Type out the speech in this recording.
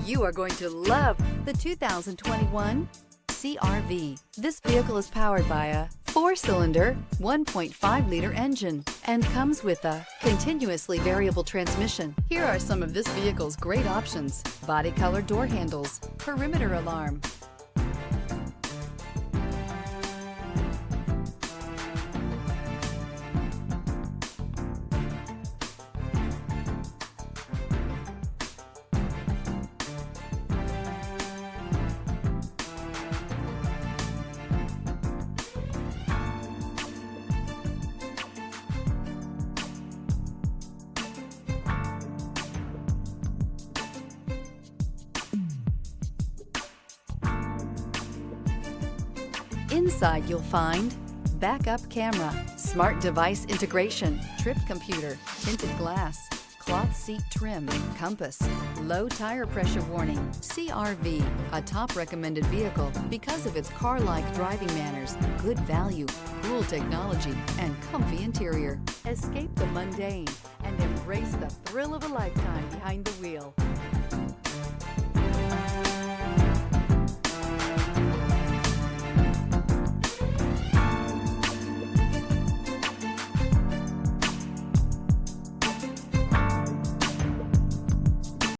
You are going to love the 2021 CR-V. This vehicle is powered by a 4-cylinder, 1.5-liter engine and comes with a continuously variable transmission. Here are some of this vehicle's great options: body color door handles, perimeter alarm, Inside you'll find backup camera, smart device integration, trip computer, tinted glass, cloth seat trim, compass, low tire pressure warning. CR-V, a top recommended vehicle because of its car-like driving manners, good value, cool technology, and comfy interior. Escape the mundane and embrace the thrill of a lifetime behind the wheel.